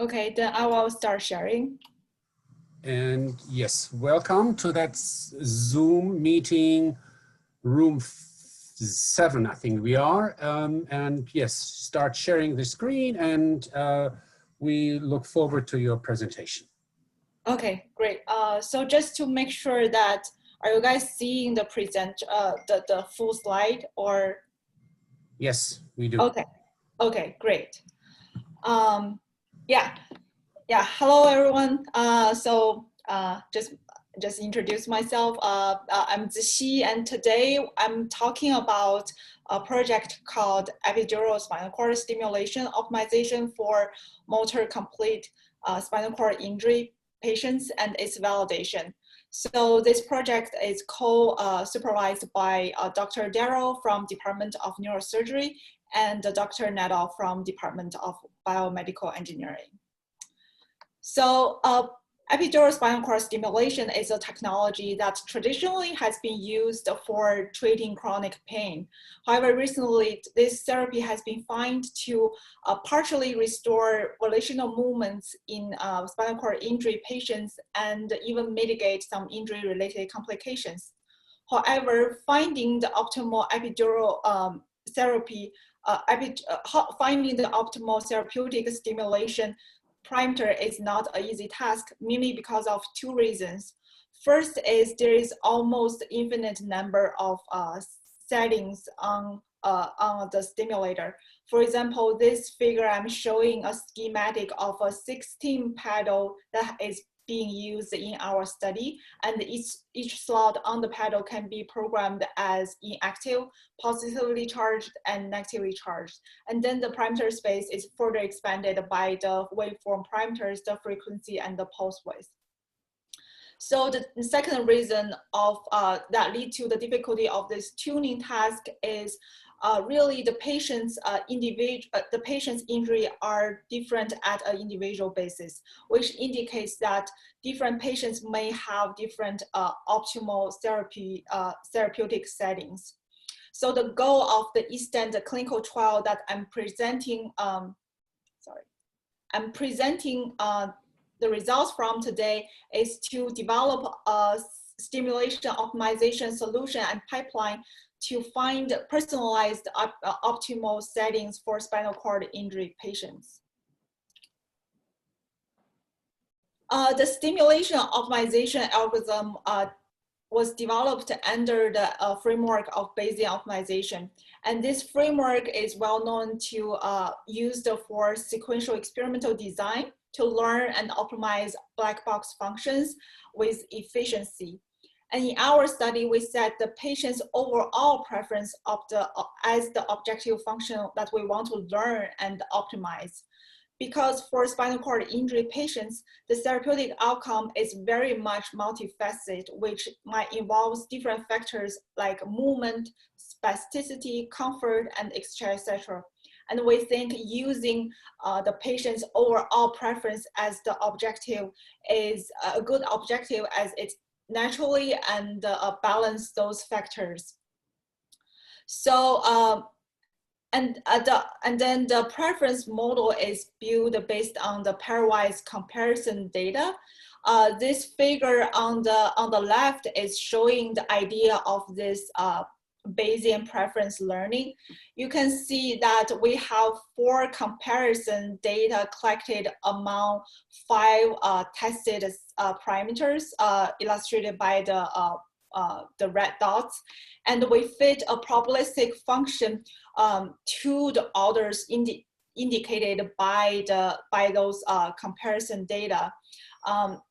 Okay, then I will start sharing. And yes, welcome to that Zoom meeting, room 7, I think we are. And yes, start sharing the screen, and we look forward to your presentation. Okay, great. So just to make sure that, are you guys seeing the the full slide or? Yes, we do. Okay, great. Yeah. Hello everyone. Just introduce myself. I'm Zixi, and today I'm talking about a project called epidural spinal cord stimulation optimization for motor complete spinal cord injury patients and its validation. So this project is co-supervised by Dr. Darrow from Department of Neurosurgery and Dr. Nadal from Department of Biomedical Engineering. So epidural spinal cord stimulation is a technology that traditionally has been used for treating chronic pain. However, recently, this therapy has been found to partially restore volitional movements in spinal cord injury patients and even mitigate some injury-related complications. However, finding the optimal epidural therapy, finding the optimal therapeutic stimulation parameter is not an easy task, mainly because of two reasons. First is there is almost infinite number of settings on the stimulator. For example, this figure I'm showing a schematic of a 16 pedal that is being used in our study, and each slot on the pedal can be programmed as inactive, positively charged, and negatively charged. And then the parameter space is further expanded by the waveform parameters, the frequency, and the pulse width. So the second reason of that lead to the difficulty of this tuning task is really the patient's injury are different at an individual basis, which indicates that different patients may have different optimal therapeutic settings. So the goal of the ESTEND clinical trial that I'm presenting, the results from today is to develop a stimulation optimization solution and pipeline to find personalized optimal settings for spinal cord injury patients. The stimulation optimization algorithm was developed under the framework of Bayesian optimization. And this framework is well known to used for sequential experimental design to learn and optimize black box functions with efficiency. And in our study, we set the patient's overall preference of as the objective function that we want to learn and optimize. Because for spinal cord injury patients, the therapeutic outcome is very much multifaceted, which might involve different factors like movement, spasticity, comfort, and etc. And we think using the patient's overall preference as the objective is a good objective, as it naturally and balance those factors. So and then the preference model is built based on the pairwise comparison data. This figure on the left is showing the idea of this Bayesian preference learning. You can see that we have 4 comparison data collected among 5 tested parameters illustrated by the red dots, and we fit a probabilistic function to the orders indicated by those comparison data.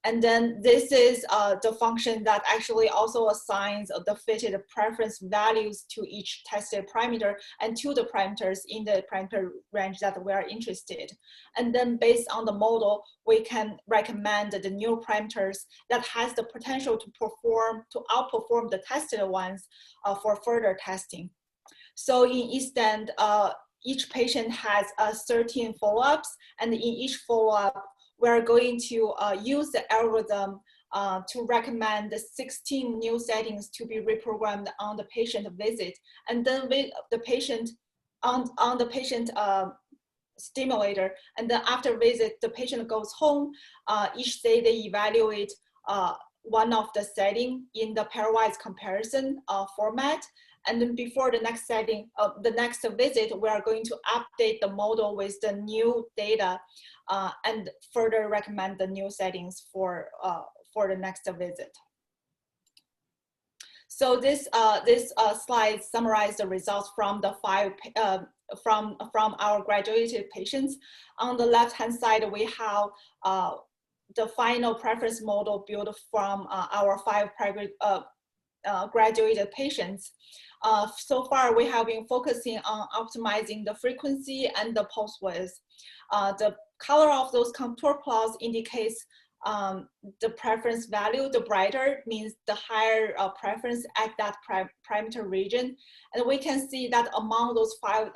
And then this is the function that actually also assigns the fitted preference values to each tested parameter and to the parameters in the parameter range that we are interested. And then based on the model, we can recommend the new parameters that has the potential to outperform the tested ones for further testing. So in ESTEND, each patient has 13 follow-ups, and in each follow-up, we're going to use the algorithm to recommend the 16 new settings to be reprogrammed on the patient visit. And then with the patient, on the patient stimulator. And then after visit, the patient goes home. Each day they evaluate one of the setting in the pairwise comparison format. And then before the next the next visit, we are going to update the model with the new data and further recommend the new settings for the next visit. So this slide summarizes the results from the from our graduated patients. On the left-hand side, we have the final preference model built from our 5 graduated patients. So far, we have been focusing on optimizing the frequency and the pulse width. The color of those contour plots indicates the preference value. The brighter means the higher preference at that parameter region. And we can see that among those 5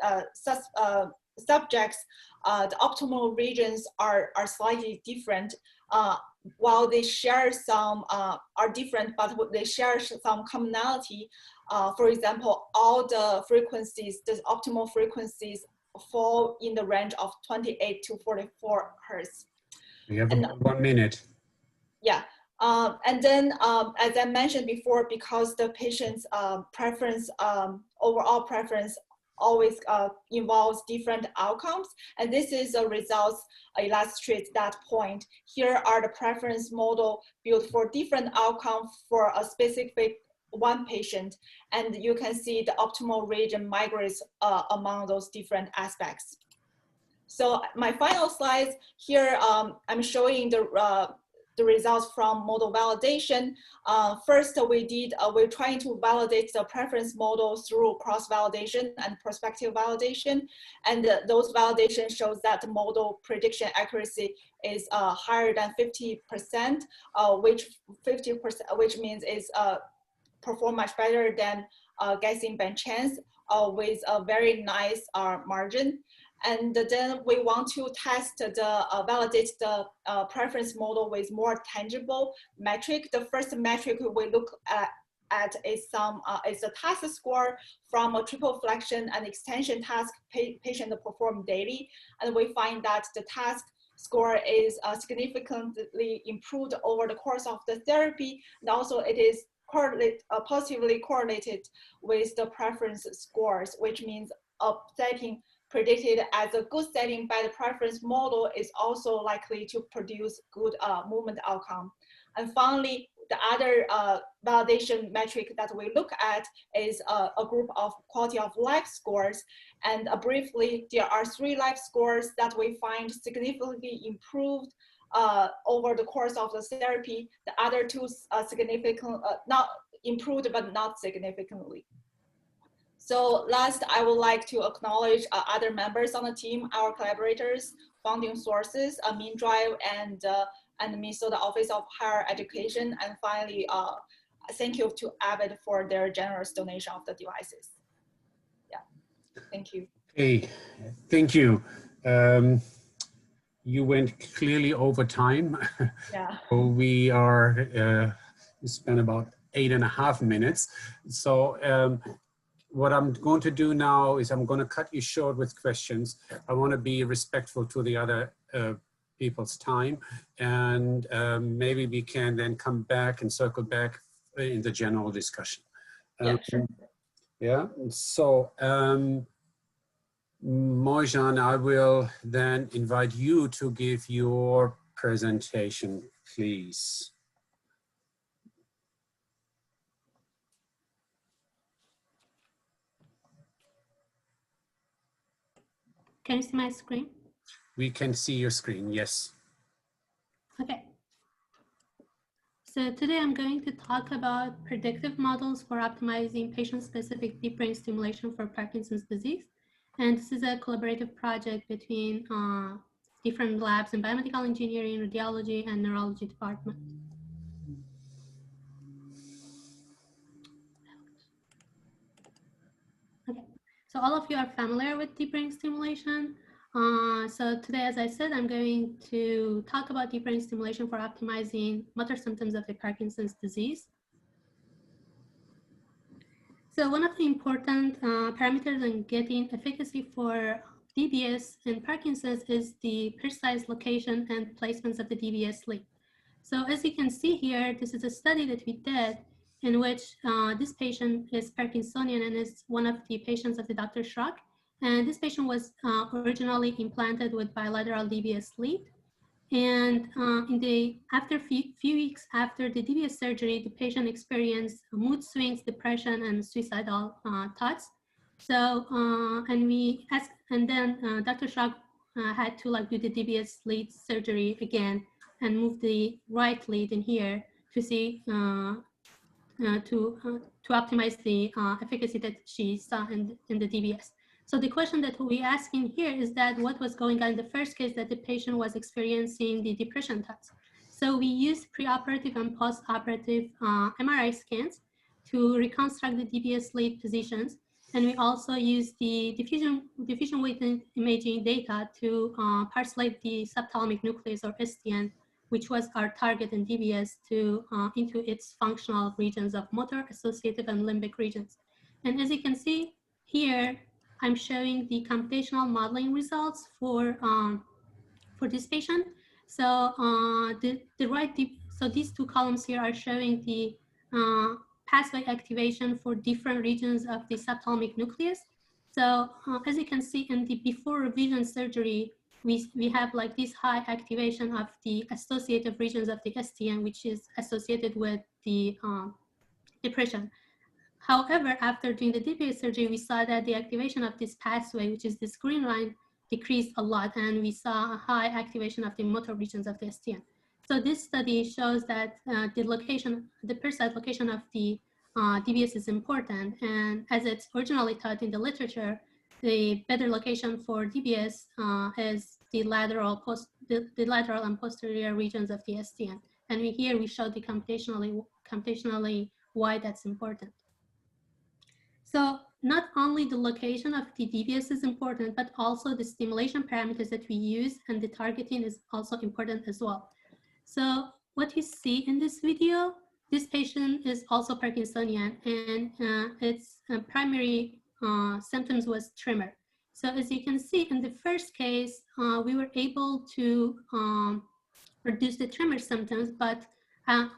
subjects, the optimal regions are slightly different. While they share some, are different, but they share some commonality. For example, all the frequencies, the optimal frequencies fall in the range of 28 to 44 hertz. We have about 1 minute. Yeah, and then as I mentioned before, because the patient's preference, overall preference always involves different outcomes, and this is a results illustrates that point. Here are the preference model built for different outcomes for a specific one patient, and you can see the optimal region migrates among those different aspects. So my final slides here, I'm showing the results from model validation. First, we're trying to validate the preference model through cross-validation and prospective validation. And those validation shows that the model prediction accuracy is higher than 50%, which means is perform much better than guessing by chance with a very nice margin. And then we want to test validate the preference model with more tangible metric. The first metric we look at is a task score from a triple flexion and extension task patient perform daily. And we find that the task score is significantly improved over the course of the therapy. And also it is positively correlated with the preference scores, which means a setting predicted as a good setting by the preference model is also likely to produce good movement outcome. And finally, the other validation metric that we look at is a group of quality of life scores. And briefly, there are 3 life scores that we find significantly improved over the course of the therapy. The other 2 significant, not improved, but not significantly. So last, I would like to acknowledge other members on the team, our collaborators, funding sources, MinDrive and Minnesota Office of Higher Education. And finally, thank you to Avid for their generous donation of the devices. Yeah, thank you. Okay, thank you. You went clearly over time. Yeah. So we spent about 8.5 minutes. So what I'm going to do now is I'm going to cut you short with questions. I want to be respectful to the other people's time, and maybe we can then come back and circle back in the general discussion. Yeah, sure. Yeah, so Mojan, I will then invite you to give your presentation, please. Can you see my screen? We can see your screen, yes. Okay. So today I'm going to talk about predictive models for optimizing patient-specific deep brain stimulation for Parkinson's disease. And this is a collaborative project between different labs in biomedical engineering, radiology, and neurology department. Okay, so all of you are familiar with deep brain stimulation. So today, as I said, I'm going to talk about deep brain stimulation for optimizing motor symptoms of the Parkinson's disease. So one of the important parameters in getting efficacy for DBS in Parkinson's is the precise location and placements of the DBS lead. So as you can see here, this is a study that we did in which this patient is Parkinsonian and is one of the patients of the Dr. Schrock. And this patient was originally implanted with bilateral DBS lead. And after few weeks after the DBS surgery, the patient experienced mood swings, depression, and suicidal thoughts. So, and then Dr. Schrock had to do the DBS lead surgery again and move the right lead in here to see to optimize the efficacy that she saw in the DBS. So the question that we asking here is that what was going on in the first case that the patient was experiencing the depression thoughts. So we used preoperative and postoperative MRI scans to reconstruct the DBS lead positions. And we also used the diffusion weight imaging data to parcelate the subthalamic nucleus or STN, which was our target in DBS, into its functional regions of motor, associative, and limbic regions. And as you can see here, I'm showing the computational modeling results for this patient. So so these two columns here are showing the pathway activation for different regions of the subthalamic nucleus. So as you can see in the before revision surgery, we have this high activation of the associative regions of the STN, which is associated with the depression. However, after doing the DBS surgery, we saw that the activation of this pathway, which is this green line, decreased a lot, and we saw a high activation of the motor regions of the STN. So this study shows that the precise location of the DBS is important, and as it's originally taught in the literature, the better location for DBS is the lateral and posterior regions of the STN. And here we show the computationally why that's important. So not only the location of the DBS is important, but also the stimulation parameters that we use and the targeting is also important as well. So what you see in this video, this patient is also Parkinsonian, and its primary symptoms was tremor. So as you can see in the first case, we were able to reduce the tremor symptoms, but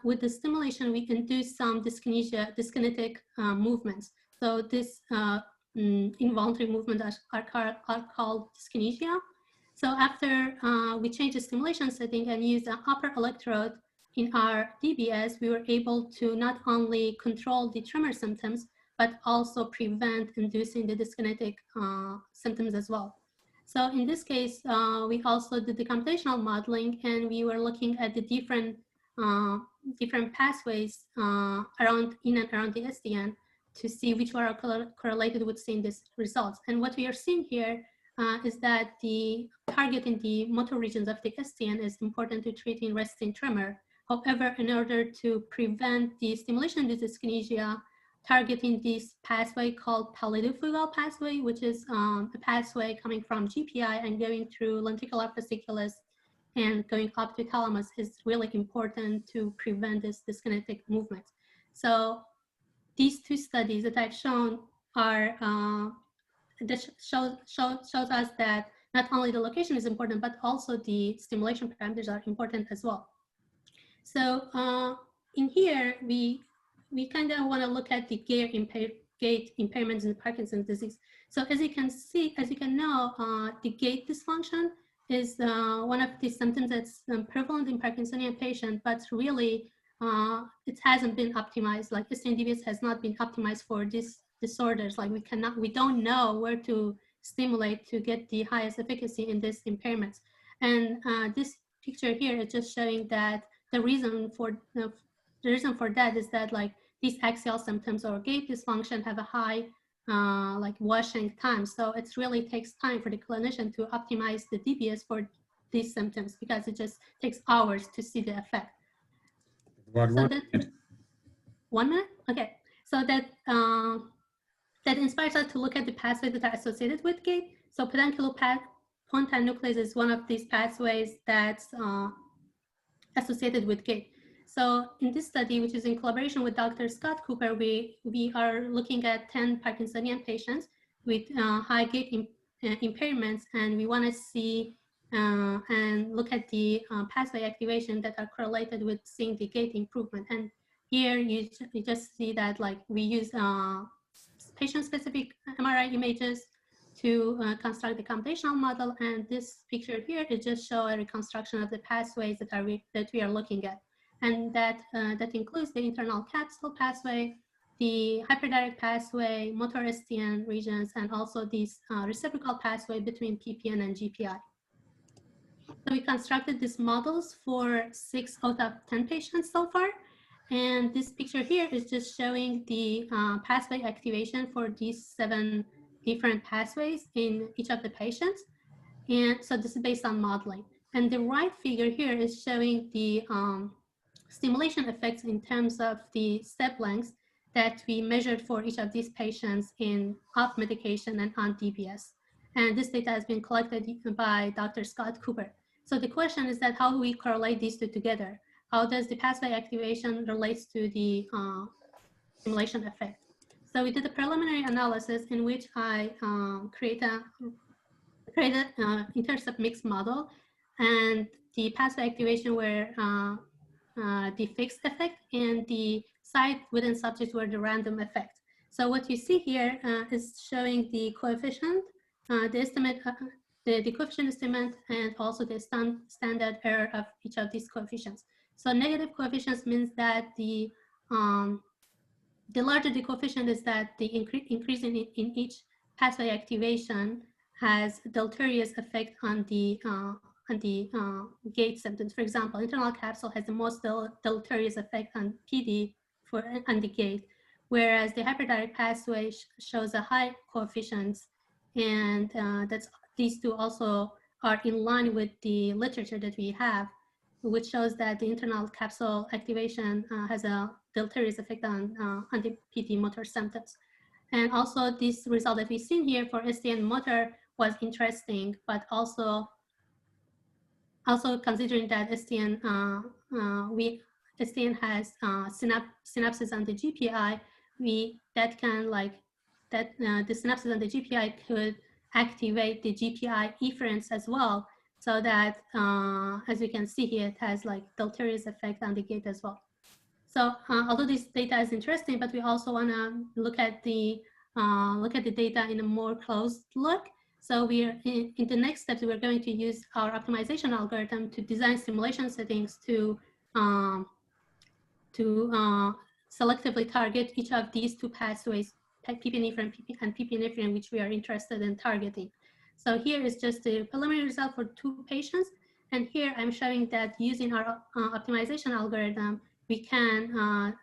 with the stimulation, we induced some dyskinetic movements. So this involuntary movements are called dyskinesia. So after we changed the stimulation setting and used an upper electrode in our DBS, we were able to not only control the tremor symptoms, but also prevent inducing the dyskinetic symptoms as well. So in this case, we also did the computational modeling, and we were looking at the different pathways in and around the SDN to see which were correlated with seeing these results. And what we are seeing here is that the target in the motor regions of the SDN is important to treating resting tremor. However, in order to prevent the stimulation-induced dyskinesia, targeting this pathway called pallidofugal pathway, which is a pathway coming from GPI and going through lenticular fasciculus and going up to thalamus, is really important to prevent this dyskinetic movement. So these two studies that I've shown are that shows us that not only the location is important, but also the stimulation parameters are important as well. So in here, we kind of want to look at the gait impairments in Parkinson's disease. So as you can see, as you can know, the gait dysfunction is one of the symptoms that's prevalent in Parkinsonian patients, but really it hasn't been optimized. Like STN-DBS has not been optimized for these disorders. Like we don't know where to stimulate to get the highest efficacy in these impairments. And this picture here is just showing that the reason for that is that like these axial symptoms or gait dysfunction have a high like washing time. So it really takes time for the clinician to optimize the DBS for these symptoms because it just takes hours to see the effect. So that, 1 minute? Okay. So that that inspires us to look at the pathways that are associated with gait. So pedunculopontine nucleus is one of these pathways that's associated with gait. So in this study, which is in collaboration with Dr. Scott Cooper, we are looking at 10 Parkinsonian patients with high gait impairments, and we want to see and look at the pathway activation that are correlated with seeing the gait improvement. And here you just see that like we use patient-specific MRI images to construct the computational model, and this picture here is just show a reconstruction of the pathways that we are looking at, and that includes the internal capsule pathway, the hyperdirect pathway, motor STN regions, and also these reciprocal pathway between PPN and GPI. So we constructed these models for 6 out of 10 patients so far. And this picture here is just showing the pathway activation for these 7 different pathways in each of the patients. And so this is based on modeling. And the right figure here is showing the stimulation effects in terms of the step lengths that we measured for each of these patients in off medication and on DBS. And this data has been collected by Dr. Scott Cooper. So the question is that how do we correlate these two together? How does the pathway activation relates to the stimulation effect? So we did a preliminary analysis in which I created intercept mix model, and the pathway activation were the fixed effect, and the site within subjects were the random effect. So what you see here is showing the coefficient, the estimate, the coefficient estimate, and also the standard error of each of these coefficients. So negative coefficients means that the larger the coefficient is that the increase in each pathway activation has deleterious effect on the gait symptoms. For example, internal capsule has the most deleterious effect on PD on the gait, whereas the hyperdirect pathway shows a high coefficients, and these two also are in line with the literature that we have, which shows that the internal capsule activation has a deleterious effect on the PD motor symptoms. And also this result that we've seen here for STN motor was interesting, but also considering that STN has synapses on the GPI, the synapses on the GPI could activate the GPI efferents as well, so that as you can see here, it has like deleterious effect on the gait as well. So although this data is interesting, but we also want to look at the data in a more close look. So we're in the next steps, we're going to use our optimization algorithm to design simulation settings to selectively target each of these 2 pathways, PPNephrine and PPNephrine, which we are interested in targeting. So here is just the preliminary result for 2 patients. And here I'm showing that using our optimization algorithm, we can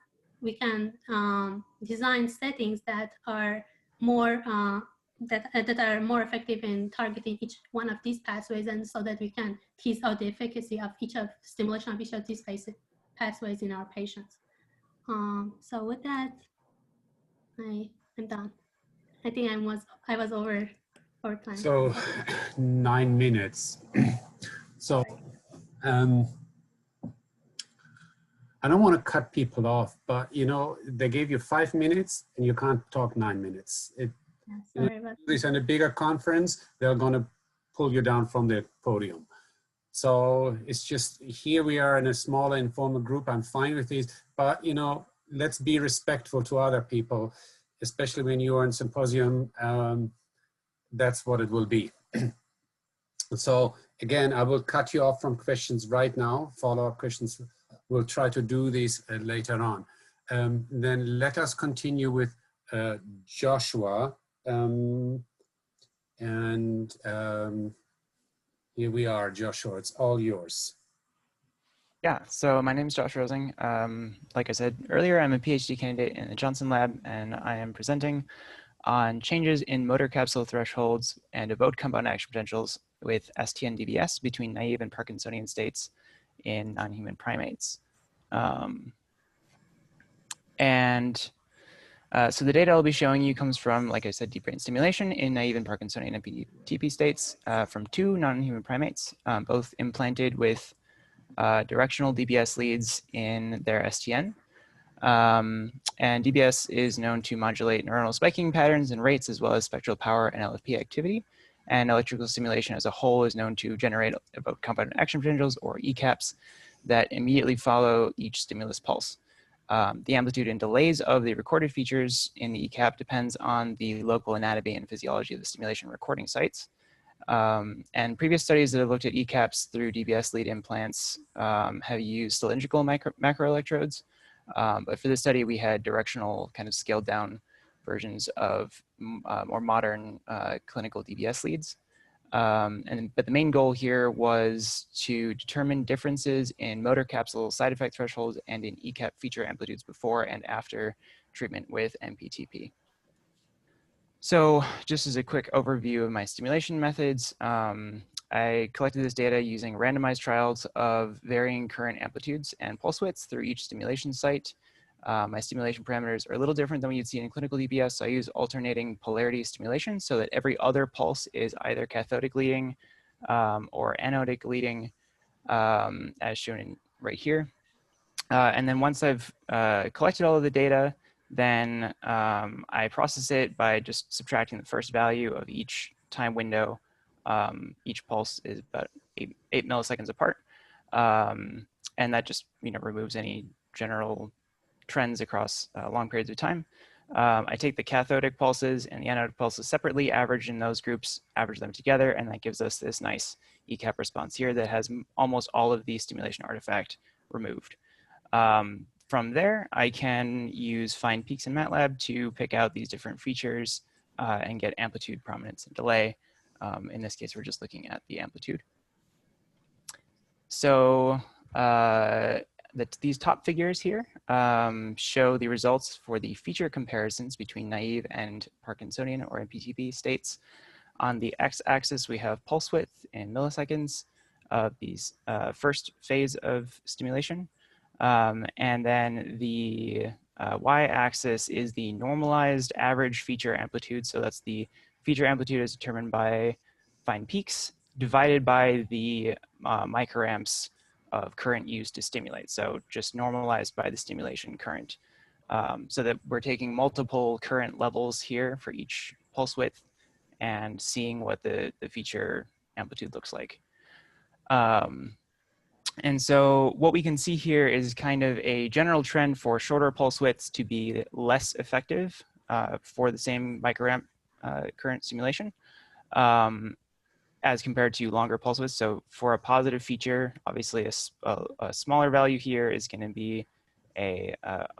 design settings that are more that are more effective in targeting each one of these pathways, and so that we can tease out the efficacy of stimulation of each of these pathways in our patients. So with that, I'm done. I think I was over time. So 9 minutes. So I don't want to cut people off, but you know, they gave you 5 minutes and you can't talk 9 minutes. This in a bigger conference, they're going to pull you down from the podium. So it's just, here we are in a smaller informal group. I'm fine with these, but you know, let's be respectful to other people, especially when you are in symposium. That's what it will be. So again, I will cut you off from questions right now, follow-up questions. We'll try to do this later on. Then let us continue with Joshua. Here we are, Joshua, it's all yours. Yeah, so my name is Josh Rosing. Like I said earlier, I'm a PhD candidate in the Johnson Lab, and I am presenting on changes in motor capsule thresholds and evoked compound action potentials with STN-DBS between naive and Parkinsonian states in non-human primates. So the data I'll be showing you comes from, like I said, deep brain stimulation in naive and Parkinsonian and PDTP states from 2 non-human primates, both implanted with directional DBS leads in their STN. And DBS is known to modulate neuronal spiking patterns and rates, as well as spectral power and LFP activity. And electrical stimulation as a whole is known to generate evoked compound action potentials, or ECAPs, that immediately follow each stimulus pulse. The amplitude and delays of the recorded features in the ECAP depends on the local anatomy and physiology of the stimulation recording sites. And previous studies that have looked at ECAPs through DBS lead implants have used cylindrical macroelectrodes. But for this study, we had directional kind of scaled down versions of more modern clinical DBS leads. But the main goal here was to determine differences in motor capsule side effect thresholds and in ECAP feature amplitudes before and after treatment with MPTP. So just as a quick overview of my stimulation methods, I collected this data using randomized trials of varying current amplitudes and pulse widths through each stimulation site. My stimulation parameters are a little different than what you'd see in clinical DBS. So I use alternating polarity stimulation so that every other pulse is either cathodic leading or anodic leading, as shown right here. And then once I've collected all of the data, then I process it by just subtracting the first value of each time window. Each pulse is about 8 milliseconds apart. And that just removes any general trends across long periods of time. I take the cathodic pulses and the anodic pulses separately, average in those groups, average them together, and that gives us this nice ECAP response here that has almost all of the stimulation artifact removed. From there, I can use find peaks in MATLAB to pick out these different features and get amplitude, prominence, and delay. In this case, we're just looking at the amplitude. So these top figures here show the results for the feature comparisons between naive and Parkinsonian or MPTP states. On the x-axis, we have pulse width in milliseconds of these first phase of stimulation. And then the y-axis is the normalized average feature amplitude. So that's the feature amplitude as determined by find peaks divided by the microamps of current used to stimulate. So just normalized by the stimulation current. So that we're taking multiple current levels here for each pulse width and seeing what the feature amplitude looks like. And so what we can see here is kind of a general trend for shorter pulse widths to be less effective for the same microamp current stimulation as compared to longer pulse widths. So for a positive feature, obviously a smaller value here is going to be a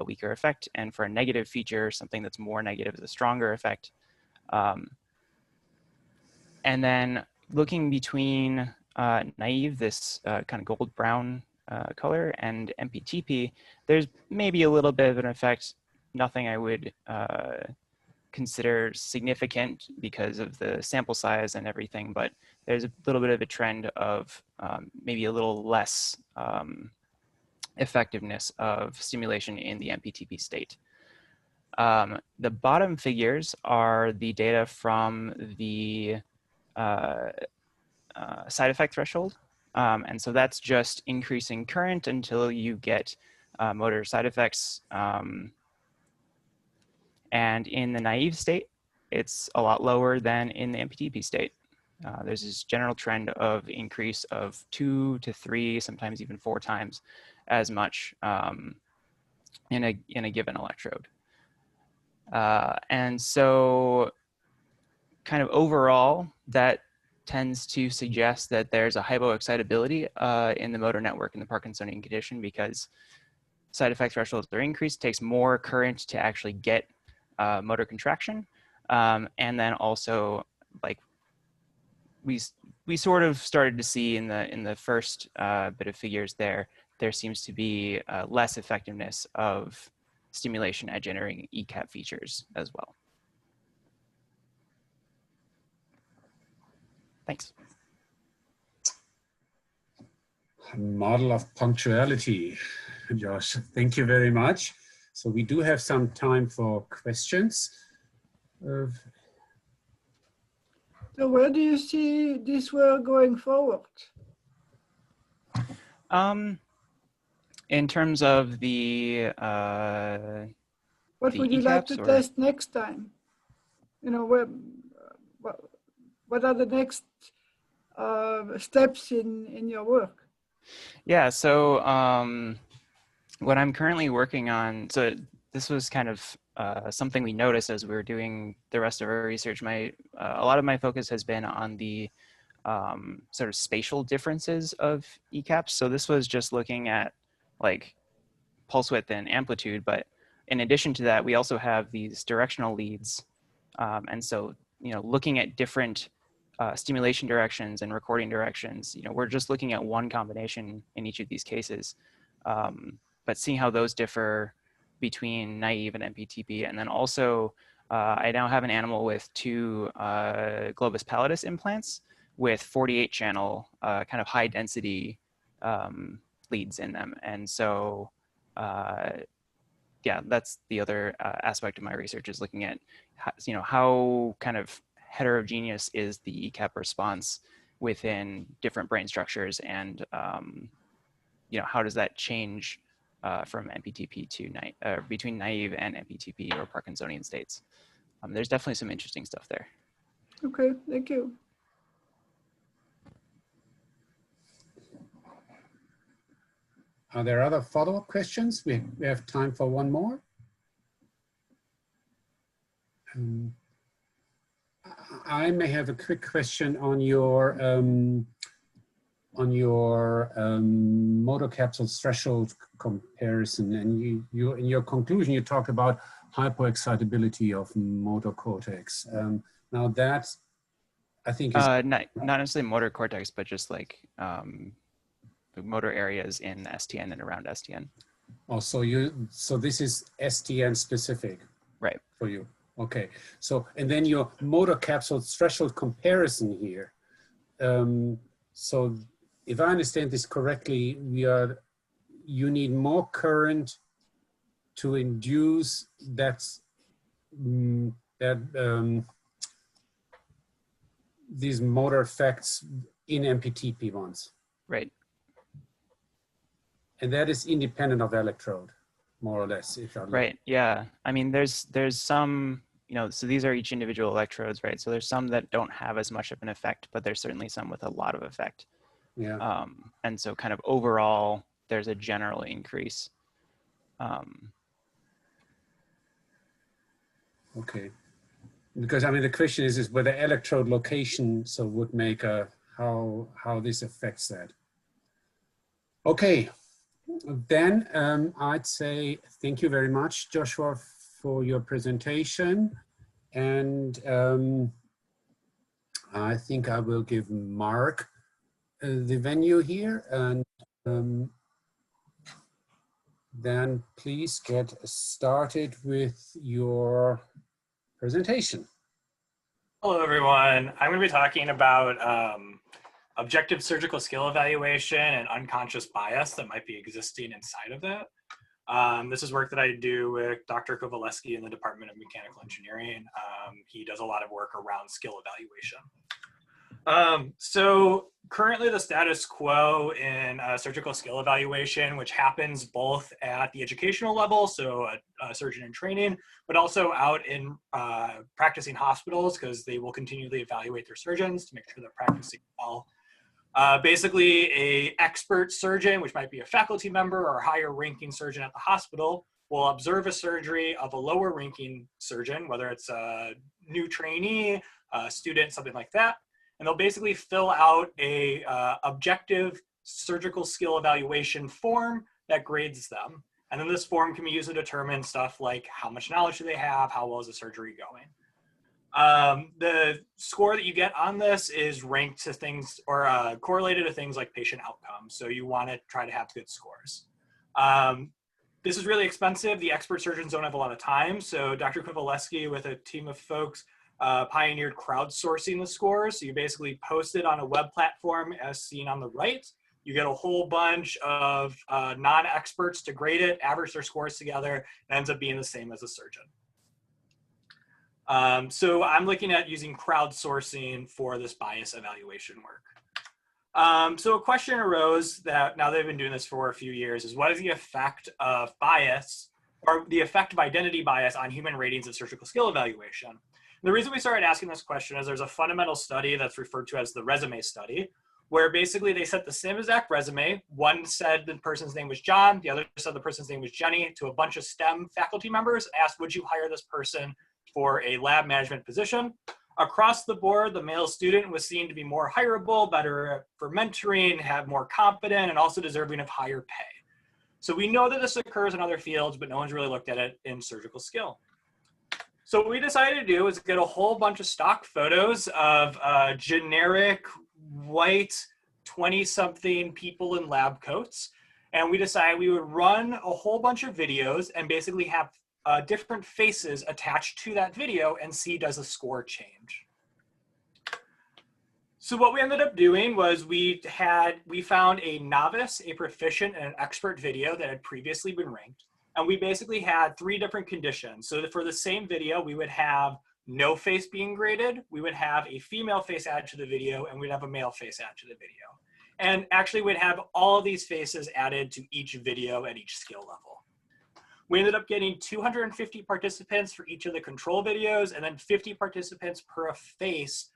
weaker effect. And for a negative feature, something that's more negative is a stronger effect. And then looking between naive, this kind of gold brown color, and MPTP, there's maybe a little bit of an effect, nothing I would consider significant because of the sample size and everything, but there's a little bit of a trend of maybe a little less effectiveness of stimulation in the MPTP state. The bottom figures are the data from the side effect threshold. And so that's just increasing current until you get motor side effects. And in the naive state, it's a lot lower than in the MPTP state. There's this general trend of increase of 2 to 3, sometimes even 4 times as much in a given electrode. And so kind of overall, that tends to suggest that there's a hypoexcitability in the motor network in the Parkinsonian condition because side effect thresholds are increased, takes more current to actually get motor contraction. And then also, like we sort of started to see in the first bit of figures there seems to be less effectiveness of stimulation at generating ECAP features as well. Thanks. A model of punctuality, Josh. Thank you very much. So we do have some time for questions. So where do you see this work going forward? In terms of the what would you like to test next time? You know, what are the next steps in your work? Yeah, so what I'm currently working on, so this was kind of something we noticed as we were doing the rest of our research. A lot of my focus has been on the sort of spatial differences of ECAPs. So this was just looking at like pulse width and amplitude, but in addition to that, we also have these directional leads. And so, looking at different stimulation directions and recording directions, we're just looking at one combination in each of these cases, but seeing how those differ between naive and MPTP. And then also, I now have an animal with 2 globus pallidus implants with 48 channel kind of high density leads in them. And so, yeah, that's the other aspect of my research, is looking at how kind of heterogeneous is the ECAP response within different brain structures, and how does that change from MPTP to between naive and MPTP or Parkinsonian states. There's definitely some interesting stuff there. Okay, thank you. Are there other follow-up questions? We have time for one more. I may have a quick question on your motor capsule threshold comparison. And you in your conclusion, you talked about hypoexcitability of motor cortex. Now that, I think, is not necessarily motor cortex, but just like the motor areas in STN and around STN. Oh, so this is STN specific, right, for you. Okay, so, and then your motor capsule threshold comparison here. So if I understand this correctly, you need more current to induce these motor effects in MPTP ones. Right. And that is independent of electrode, more or less. Right, yeah. I mean, there's some, so these are each individual electrodes, right? So there's some that don't have as much of an effect, but there's certainly some with a lot of effect. Yeah. And so kind of overall, there's a general increase. Okay. Because I mean, the question is whether electrode location would make how this affects that. Okay. Then I'd say thank you very much, Joshua, for your presentation. And I think I will give Mark the venue here. And then please get started with your presentation. Hello, everyone. I'm going to be talking about objective surgical skill evaluation and unconscious bias that might be existing inside of that. This is work that I do with Dr. Kowaleski in the Department of Mechanical Engineering. He does a lot of work around skill evaluation. So currently the status quo in surgical skill evaluation, which happens both at the educational level, so a surgeon in training, but also out in practicing hospitals, because they will continually evaluate their surgeons to make sure they're practicing well. Basically, an expert surgeon, which might be a faculty member or a higher ranking surgeon at the hospital, will observe a surgery of a lower ranking surgeon, whether it's a new trainee, a student, something like that. And they'll basically fill out a objective surgical skill evaluation form that grades them. And then this form can be used to determine stuff like how much knowledge do they have, how well is the surgery going. The score that you get on this is ranked to things or correlated to things like patient outcomes. So you want to try to have good scores. This is really expensive. The expert surgeons don't have a lot of time. So Dr. Kowaleski with a team of folks pioneered crowdsourcing the scores. So you basically post it on a web platform as seen on the right. You get a whole bunch of non-experts to grade it, average their scores together, and ends up being the same as a surgeon. So I'm looking at using crowdsourcing for this bias evaluation work. So a question arose that now they've been doing this for a few years is what is the effect of bias or the effect of identity bias on human ratings of surgical skill evaluation? The reason we started asking this question is there's a fundamental study that's referred to as the resume study, where basically they sent the same exact resume. One said the person's name was John, the other said the person's name was Jenny, to a bunch of STEM faculty members and asked, would you hire this person for a lab management position? Across the board, the male student was seen to be more hireable, better for mentoring, have more confident, and also deserving of higher pay. So we know that this occurs in other fields, but no one's really looked at it in surgical skill. So what we decided to do is get a whole bunch of stock photos of generic white 20-something people in lab coats. And we decided we would run a whole bunch of videos and basically have different faces attached to that video and see does the score change. So what we ended up doing was we found a novice, a proficient, and an expert video that had previously been ranked. And we basically had 3 different conditions. So for the same video, we would have no face being graded, we would have a female face added to the video, and we'd have a male face added to the video. And actually we'd have all of these faces added to each video at each skill level. We ended up getting 250 participants for each of the control videos, and then 50 participants per face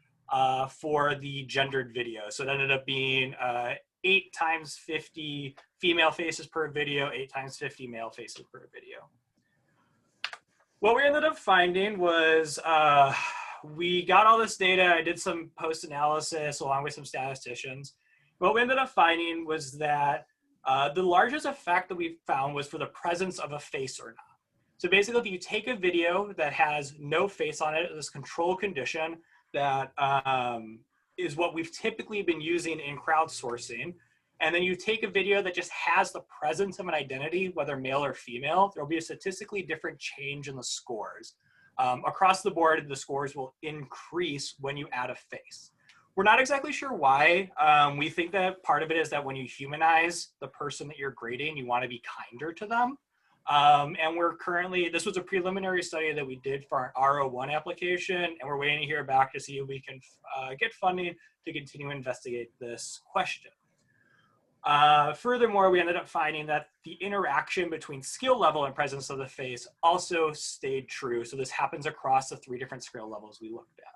for the gendered video. So it ended up being 8 times 50 female faces per video, 8 times 50 male faces per video. What we ended up finding was we got all this data. I did some post-analysis along with some statisticians. What we ended up finding was that the largest effect that we found was for the presence of a face or not. So basically, if you take a video that has no face on it, this control condition that is what we've typically been using in crowdsourcing, and then you take a video that just has the presence of an identity, whether male or female, there'll be a statistically different change in the scores. Across the board, the scores will increase when you add a face. We're not exactly sure why. We think that part of it is that when you humanize the person that you're grading, you want to be kinder to them. And we're currently, this was a preliminary study that we did for our R01 application, and we're waiting to hear back to see if we can get funding to continue to investigate this question. Furthermore, we ended up finding that the interaction between skill level and presence of the face also stayed true. So this happens across the 3 different skill levels we looked at.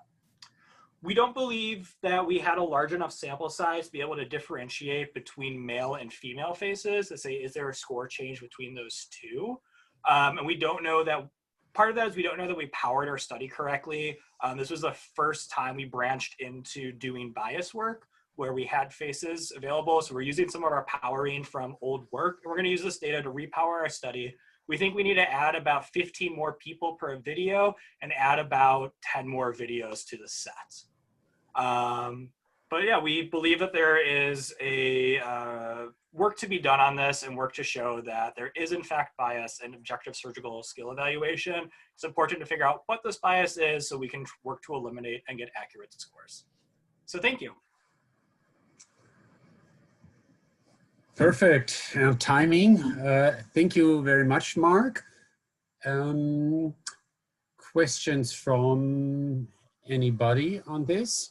We don't believe that we had a large enough sample size to be able to differentiate between male and female faces to say, is there a score change between those 2? And we don't know that, part of that is we don't know that we powered our study correctly. This was the first time we branched into doing bias work where we had faces available. So we're using some of our powering from old work. And we're gonna use this data to repower our study. We think we need to add about 15 more people per video and add about 10 more videos to the set. But yeah, we believe that there is a work to be done on this and work to show that there is in fact bias in objective surgical skill evaluation. It's important to figure out what this bias is so we can work to eliminate and get accurate scores. So thank you. Perfect timing. Thank you very much, Mark. Questions from anybody on this?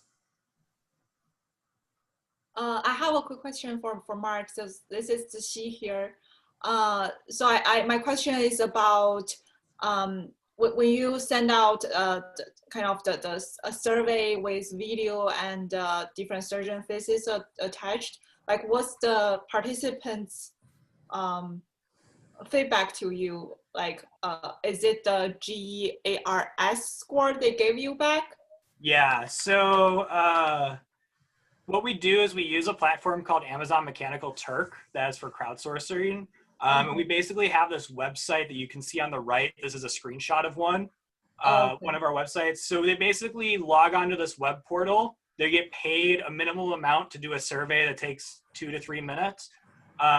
I have a quick question for Mark. So this is Zixi here. So my question is about when you send out kind of a survey with video and different surgeon faces attached, like what's the participants' feedback to you? Like, is it the GARS score they gave you back? Yeah, so what we do is we use a platform called Amazon Mechanical Turk that is for crowdsourcing. And we basically have this website that you can see on the right. This is a screenshot of one of our websites. So they basically log onto this web portal. They get paid a minimal amount to do a survey that takes 2 to 3 minutes.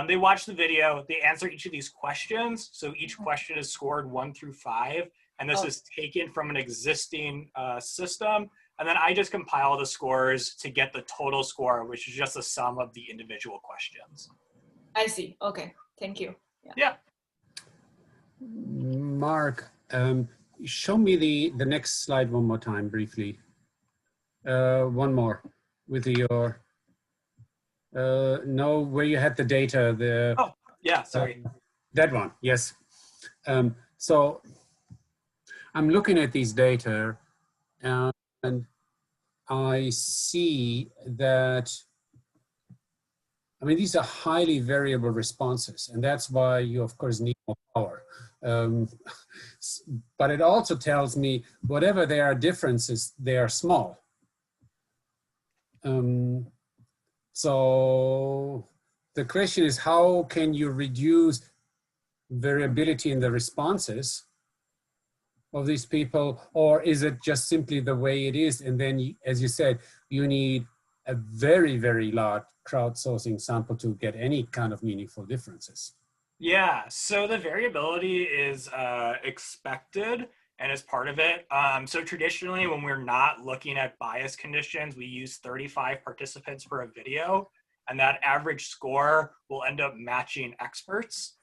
They watch the video, they answer each of these questions. So each question is scored 1 through 5. And this is taken from an existing system. And then I just compile the scores to get the total score, which is just the sum of the individual questions. I see. Okay. Thank you. Yeah. Mark, show me the next slide one more time, briefly. One more with your, no, where you had the data. Oh, yeah, sorry. That one, yes. So I'm looking at these data and I see that, I mean, these are highly variable responses, and that's why you, of course, need more power. But it also tells me whatever there are differences, they are small. So the question is, how can you reduce variability in the responses of these people, or is it just simply the way it is? And then, as you said, you need a very, very large crowdsourcing sample to get any kind of meaningful differences. Yeah, so the variability is expected and is part of it. So traditionally, when we're not looking at bias conditions, we use 35 participants for a video, and that average score will end up matching experts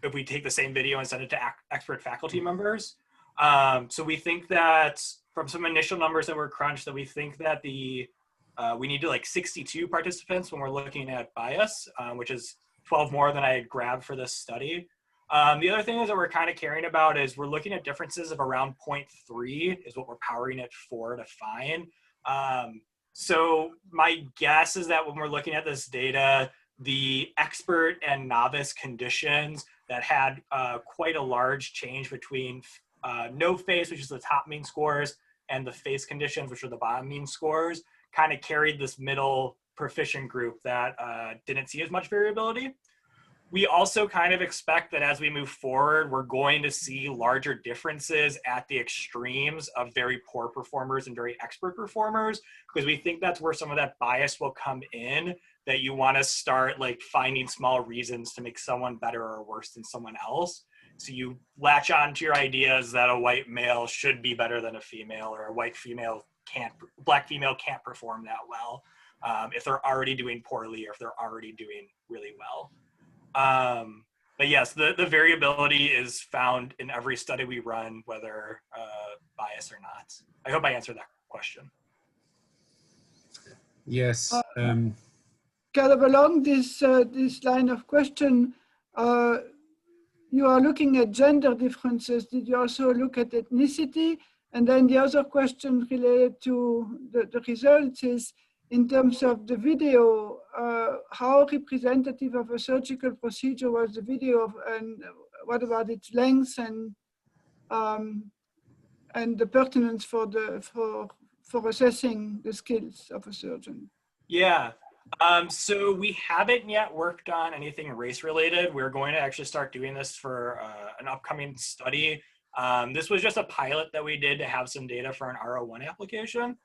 if we take the same video and send it to expert faculty members. So we think that from some initial numbers that were crunched, that we think that we need to like 62 participants when we're looking at bias, which is 12 more than I had grabbed for this study. The other thing is that we're kind of caring about is we're looking at differences of around 0.3 is what we're powering it for to find. So my guess is that when we're looking at this data, the expert and novice conditions that had quite a large change between no face, which is the top mean scores, and the face conditions, which are the bottom mean scores, kind of carried this middle proficient group that didn't see as much variability. We also kind of expect that as we move forward, we're going to see larger differences at the extremes of very poor performers and very expert performers, because we think that's where some of that bias will come in, that you want to start like finding small reasons to make someone better or worse than someone else. So you latch on to your ideas that a white male should be better than a female, or a black female can't perform that well if they're already doing poorly, or if they're already doing really well. But yes, the variability is found in every study we run, whether bias or not. I hope I answered that question. Yes. Kind of along this line of question, you are looking at gender differences. Did you also look at ethnicity? And then the other question related to the results is, in terms of the video, how representative of a surgical procedure was the video, and what about its length and the pertinence for assessing the skills of a surgeon? Yeah. So we haven't yet worked on anything race related. We're going to actually start doing this for an upcoming study. This was just a pilot that we did to have some data for an R01 application.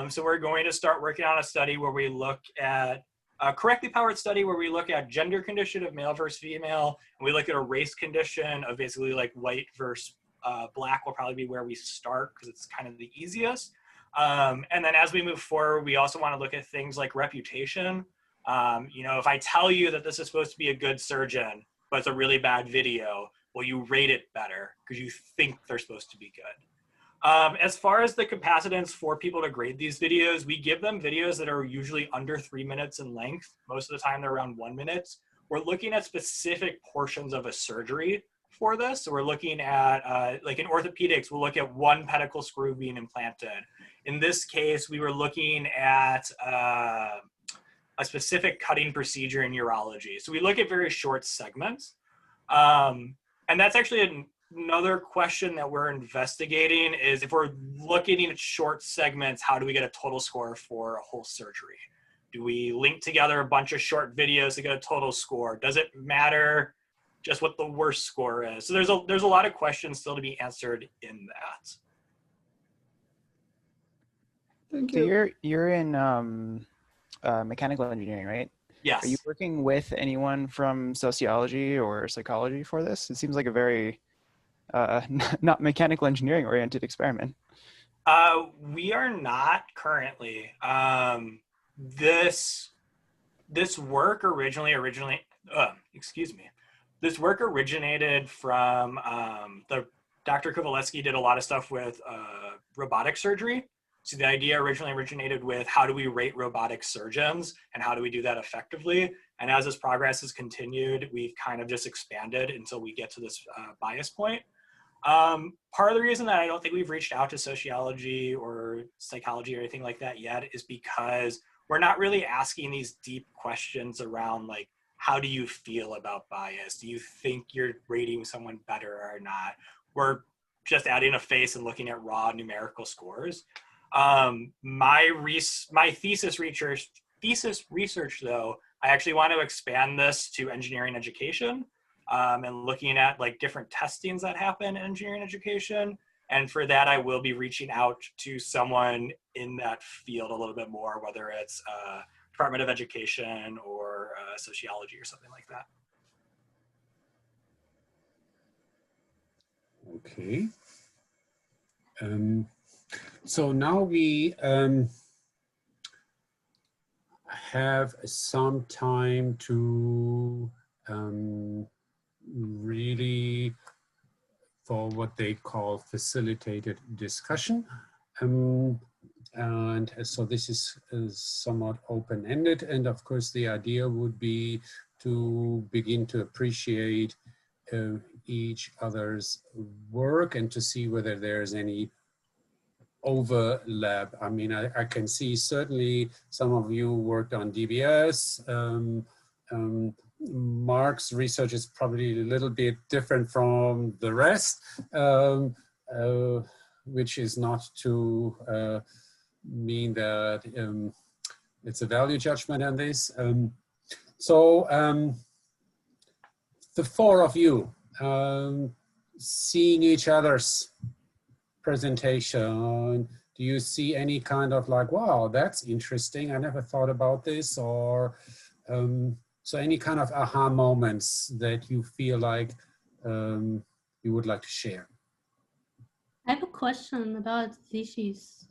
So we're going to start working on a study where we look at a correctly powered study where we look at gender condition of male versus female, and we look at a race condition of basically like white versus black will probably be where we start because it's kind of the easiest. And then as we move forward, we also want to look at things like reputation. You know, if I tell you that this is supposed to be a good surgeon, but it's a really bad video, will you rate it better because you think they're supposed to be good? As far as the capacitance for people to grade these videos, we give them videos that are usually under 3 minutes in length. Most of the time they're around 1 minute. We're looking at specific portions of a surgery for this. So we're looking at, like in orthopedics, we'll look at one pedicle screw being implanted. In this case, we were looking at a specific cutting procedure in urology. So we look at very short segments. And that's actually another question that we're investigating is if we're looking at short segments, how do we get a total score for a whole surgery? Do we link together a bunch of short videos to get a total score? Does it matter just what the worst score is? So there's a lot of questions still to be answered in that. Thank you. So you're in mechanical engineering, right? Yes. Are you working with anyone from sociology or psychology for this? It seems like a very not mechanical engineering oriented experiment. We are not currently. This work This work originated from Dr. Kowaleski did a lot of stuff with robotic surgery. So the idea originally originated with how do we rate robotic surgeons and how do we do that effectively? And as this progress has continued, we've kind of just expanded until we get to this bias point. Part of the reason that I don't think we've reached out to sociology or psychology or anything like that yet is because we're not really asking these deep questions around like, how do you feel about bias? Do you think you're rating someone better or not? We're just adding a face and looking at raw numerical scores. My thesis research though, I actually want to expand this to engineering education. And looking at like different testings that happen in engineering education. And for that, I will be reaching out to someone in that field a little bit more, whether it's Department of Education or sociology or something like that. Okay. So now we have some time to really for what they call facilitated discussion. And so this is somewhat open-ended. And of course, the idea would be to begin to appreciate each other's work and to see whether there's any overlap. I mean, I can see certainly some of you worked on DBS. Mark's research is probably a little bit different from the rest, which is not to mean that it's a value judgment on this. The four of you seeing each other's presentation, do you see any kind of like, wow, that's interesting, I never thought about this, or so any kind of aha moments that you feel like you would like to share? I have a question about Zishi's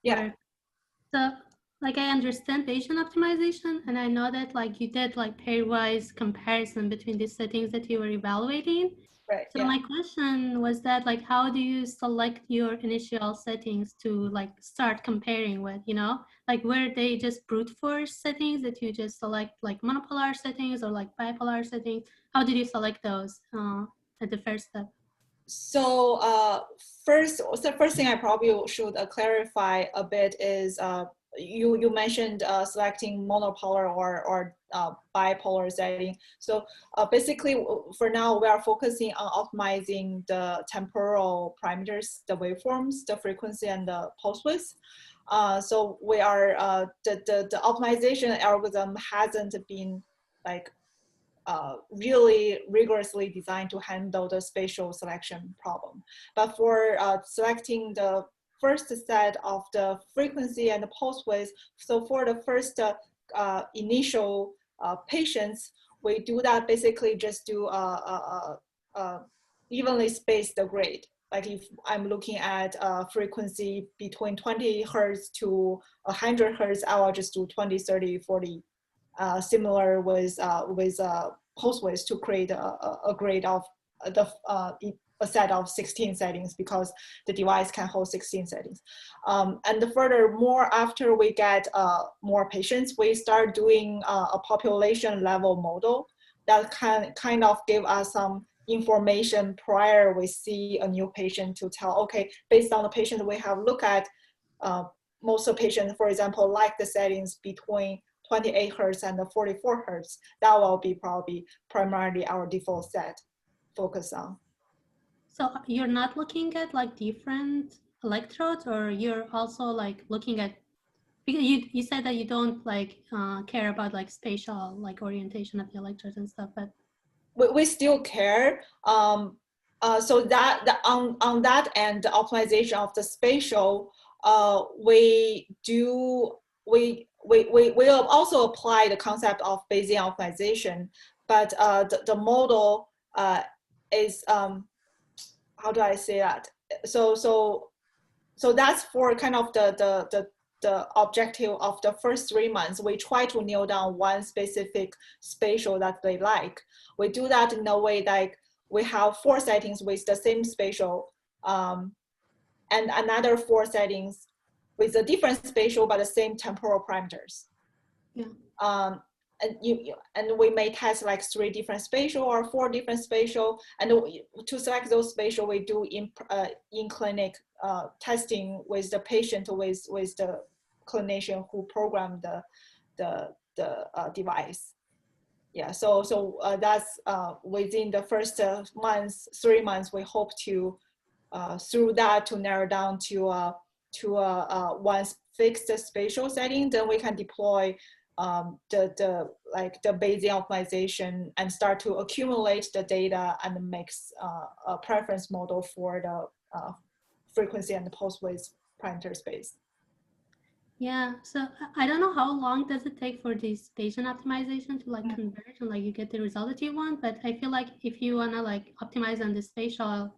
Yeah. work. So, like, I understand Bayesian optimization, and I know that like you did like pairwise comparison between the settings that you were evaluating. Right. So my question was that like, how do you select your initial settings to like start comparing with, you know, like were they just brute force settings that you just select like monopolar settings or like bipolar settings? How did you select those at the first step? So first thing I probably should clarify a bit is you mentioned selecting monopolar or bipolar setting. So basically, for now, we are focusing on optimizing the temporal parameters, the waveforms, the frequency, and the pulse width. So we are the optimization algorithm hasn't been like really rigorously designed to handle the spatial selection problem. But for selecting the first set of the frequency and the pulse width, so for the first initial patients, we do that basically just do evenly space the grade. Like if I'm looking at frequency between 20 Hertz to 100 Hertz, I will just do 20, 30, 40. Similar with pulse width to create a grade of a set of 16 settings because the device can hold 16 settings. And furthermore, after we get more patients, we start doing a population level model that can kind of give us some information prior we see a new patient to tell, okay, based on the patient we have looked at, most of the patients, for example, like the settings between 28 Hertz and the 44 Hertz, that will be probably primarily our default set focus on. So you're not looking at like different electrodes, or you're also like looking at, because you said that you don't like care about like spatial like orientation of the electrodes and stuff, but we still care. So that on that end, the optimization of the spatial, we will also apply the concept of Bayesian optimization, but the model is how do I say that? So that's for kind of the objective of the first 3 months. We try to nail down one specific spatial that they like. We do that in a way like we have 4 settings with the same spatial and another 4 settings with a different spatial but the same temporal parameters. Yeah. and we may test like 3 different spatial or 4 different spatial, and to select those spatial, we do in clinic testing with the patient, with the clinician who programmed the device. Yeah, so that's within the first 3 months, we hope to through that to narrow down to one fixed spatial setting. Then we can deploy the Bayesian optimization and start to accumulate the data and makes a preference model for the frequency and the post-weight parameter space. Yeah, so I don't know how long does it take for this Bayesian optimization to like converge and like you get the result that you want, but I feel like if you wanna like optimize on the spatial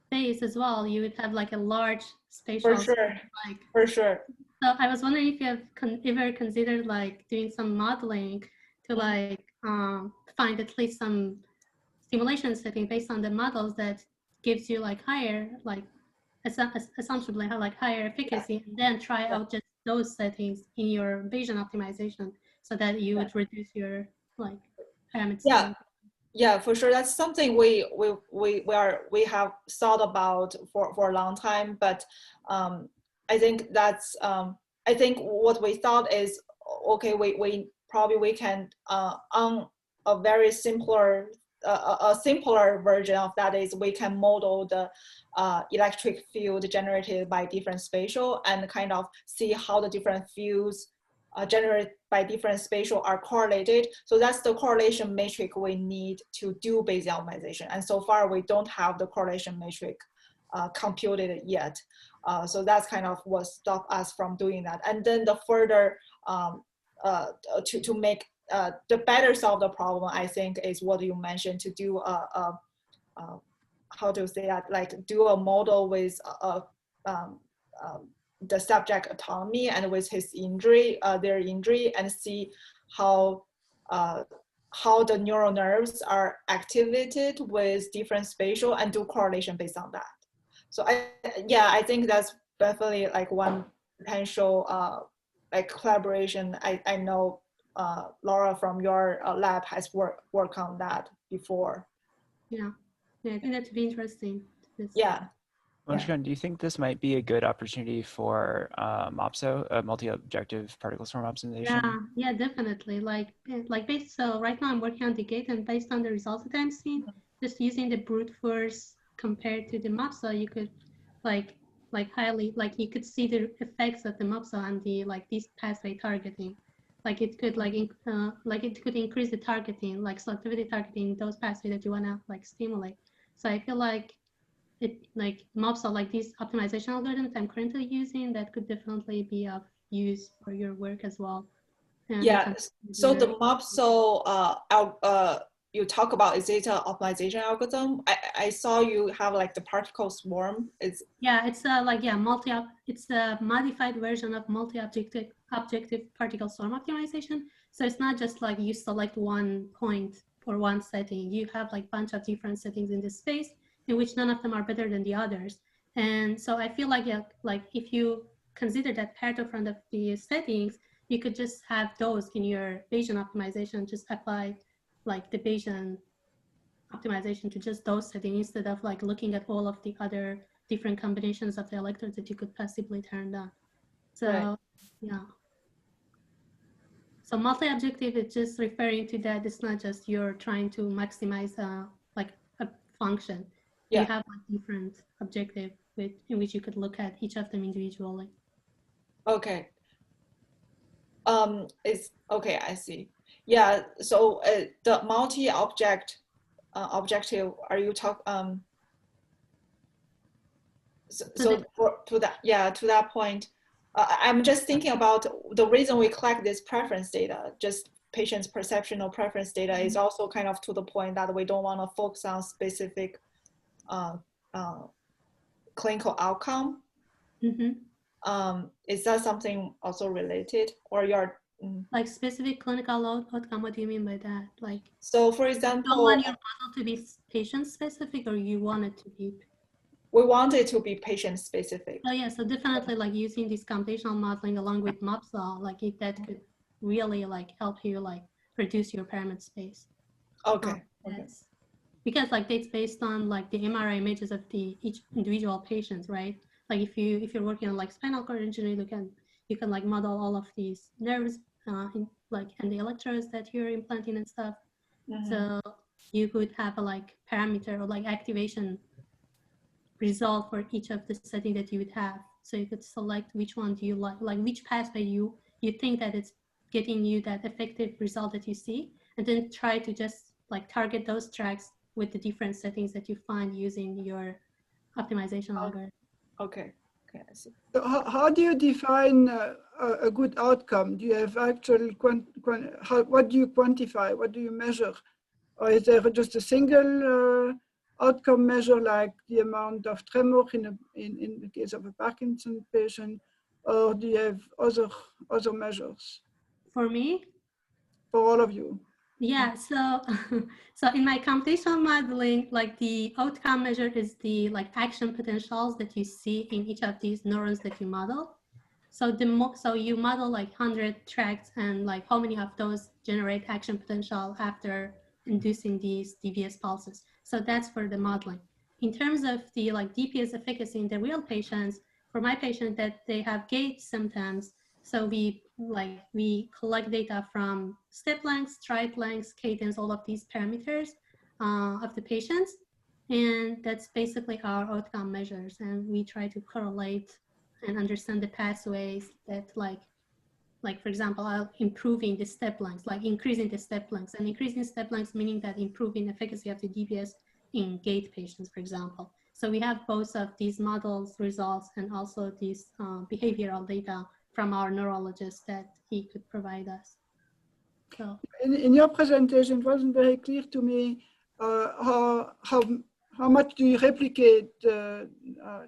space as well, you would have like a large spatial For sure, space, like, for sure. So I was wondering if you have ever considered like doing some modeling to like find at least some simulation setting based on the models that gives you like higher, like assumptively have like higher efficacy, and then try out just those settings in your Bayesian optimization so that you would reduce your like parameters. Yeah, for sure. That's something we have thought about for a long time. But I think that's I think what we thought is, okay, we probably can on a very simpler a simpler version of that is we can model the electric field generated by different spatial and kind of see how the different fields generated by different spatial are correlated. So that's the correlation metric we need to do Bayesian optimization. And so far we don't have the correlation metric computed yet. So that's kind of what stopped us from doing that. And then the further to make the better solve the problem, I think, is what you mentioned, to do how to say that, like do a model with the subject autonomy and with his injury, their injury, and see how the neural nerves are activated with different spatial and do correlation based on that. So I think that's definitely like one potential like collaboration. I know Laura from your lab has worked on that before. Yeah, I think that would be interesting. Yeah. John, do you think this might be a good opportunity for MOPSO, multi-objective particle swarm optimization? Yeah, definitely. So right now I'm working on the gate, and based on the results that I'm seeing, just using the brute force compared to the MOPSO, you could you could see the effects of the MOPSO on the this pathway targeting. Like it could it could increase the targeting, like selectivity targeting those pathways that you wanna stimulate. So I feel like MOPSO, these optimization algorithms I'm currently using, that could definitely be of use for your work as well. And yeah, so the MOPSO you talk about, is it an optimization algorithm? I saw you have the particle swarm. It's it's it's a modified version of multi-objective particle swarm optimization. So it's not just you select one point or one setting. You have a bunch of different settings in this space, in which none of them are better than the others. And so I feel like if you consider that part of one of the settings, you could just have those in your Bayesian optimization, just apply the Bayesian optimization to just those settings instead of looking at all of the other different combinations of the electrodes that you could possibly turn on. So right. Yeah. So multi-objective is just referring to that. It's not just you're trying to maximize a function. Yeah. You have different objective in which you could look at each of them individually. Okay. It's okay. I see. Yeah. So the multi-object objective. Are you to that point? I'm just thinking about the reason we collect this preference data, just patient's perceptual preference data, is also kind of to the point that we don't want to focus on specific clinical outcome. Mm-hmm. Is that something also related, or you're specific clinical outcome? What do you mean by that? So for example, you don't want your model to be patient specific, or you want it to be? We want it to be patient specific. Oh yeah, so definitely using this computational modeling along with MOPSO, if that could really help you produce your pyramid space. Okay. Okay. Yes. Because like it's based on like the MRI images of each individual patient, right? Like if you're working on like spinal cord injury, you can like model all of these nerves and the electrodes that you're implanting and stuff. Mm-hmm. So you could have a like parameter or like activation result for each of the setting that you would have. So you could select which one do you like which pathway you think that it's getting you that effective result that you see, and then try to just like target those tracks with the different settings that you find using your optimization algorithm. Okay. Okay, I see. So how do you define a good outcome? Do you have actual, what do you quantify? What do you measure? Or is there just a single outcome measure like the amount of tremor in the case of a Parkinson patient? Or do you have other measures? For me? For all of you? Yeah, so so in my computational modeling, like the outcome measure is the like action potentials that you see in each of these neurons that you model. So so you model like 100 tracks, and like how many of those generate action potential after inducing these DPS pulses. So that's for the modeling. In terms of the like DPS efficacy in the real patients, for my patient that they have gait symptoms, so we collect data from step lengths, stride lengths, cadence, all of these parameters of the patients. And that's basically our outcome measures. And we try to correlate and understand the pathways that like for example, improving the step lengths, like increasing the step lengths, and increasing step lengths meaning that improving efficacy of the DPS in gait patients, for example. So we have both of these models results and also these behavioral data from our neurologist that he could provide us. So in your presentation, it wasn't very clear to me how much do you replicate the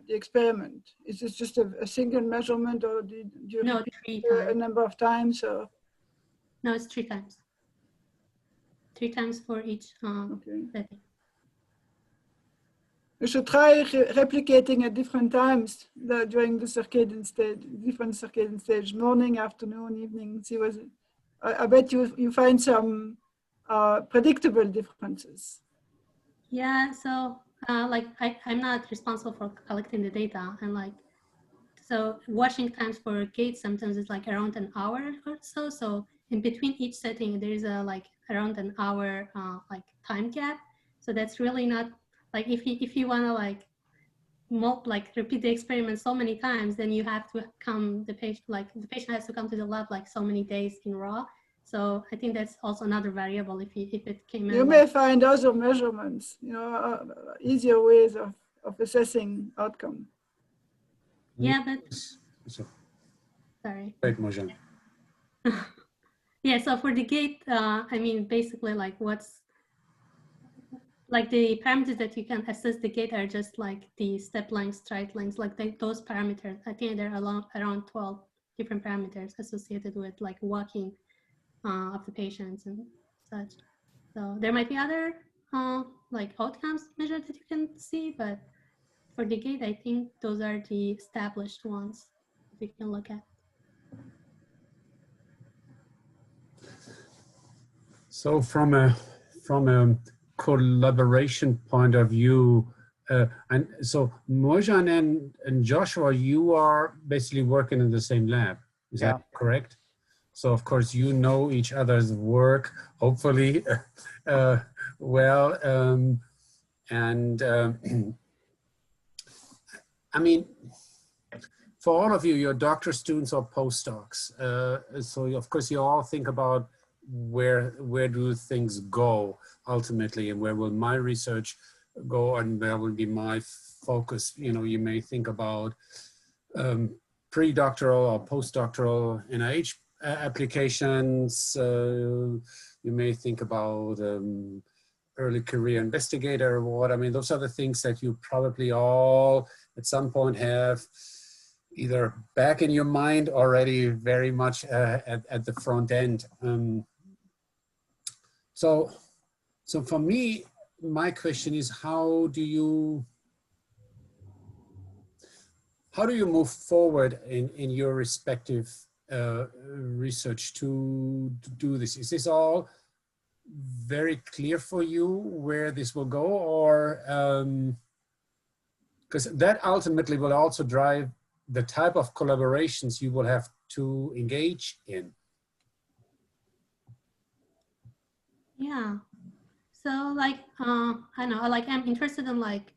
experiment? Is this just a single measurement, or do you no, repeat 3 times. a number of times? Or? No, it's 3 times. 3 times for each setting. You should try replicating at different times during the circadian stage, different circadian stage, morning, afternoon, evening. See what I bet you find some predictable differences. Yeah, so like I'm not responsible for collecting the data, and like so watching times for gait symptoms is like around an hour or so. So in between each setting, there is a like around an hour like time gap. So that's really not like if you want to like repeat the experiment so many times, then you have to come the patient has to come to the lab like so many days in a row. So I think that's also another variable. If it came in, you may find other measurements, easier ways of assessing outcome. Yeah, but sorry. Great, Mojan. Yeah, so for the gait, I mean, basically like what's like the parameters that you can assess the gait are just like the step lengths, stride lengths, like those parameters. I think there are around 12 different parameters associated with like walking of the patients and such. So there might be other like outcomes measures that you can see, but for the gait, I think those are the established ones that we can look at. So from a collaboration point of view, and so Mojan and Joshua, you are basically working in the same lab. Is that correct? So of course you know each other's work, hopefully, well. I mean, for all of you, you're doctor students or postdocs. So of course you all think about where do things go ultimately, and where will my research go, and where will be my focus. You may think about pre-doctoral or postdoctoral NIH applications. You may think about early career investigator award. I mean, those are the things that you probably all at some point have either back in your mind already very much at the front end. So for me, my question is, how do you move forward in your respective research to do this. Is this all very clear for you where this will go, or because that ultimately will also drive the type of collaborations you will have to engage in? Yeah. So like, I know, like I'm interested in like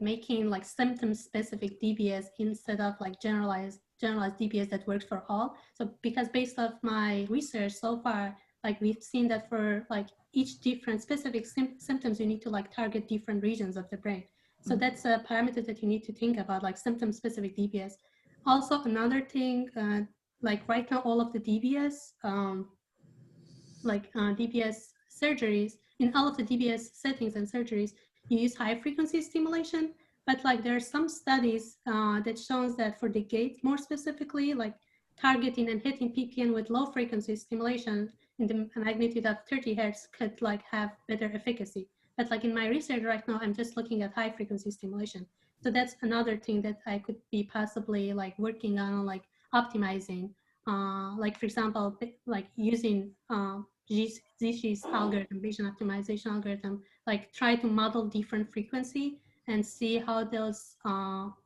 making like symptom specific DBS instead of like generalized DBS that works for all. So because based off my research so far, like we've seen that for like each different specific symptoms, you need to like target different regions of the brain. So that's a parameter that you need to think about, like symptom specific DBS. Also another thing, like right now, all of the DBS, DBS surgeries, in all of the DBS settings and surgeries, you use high frequency stimulation, but like there are some studies that shows that for the gait more specifically, like targeting and hitting PPN with low frequency stimulation in the magnitude of 30 Hertz could like have better efficacy. But like in my research right now, I'm just looking at high frequency stimulation. So that's another thing that I could be possibly like working on, like optimizing, like for example, like using Zishi's algorithm, vision optimization algorithm, like try to model different frequency and see how those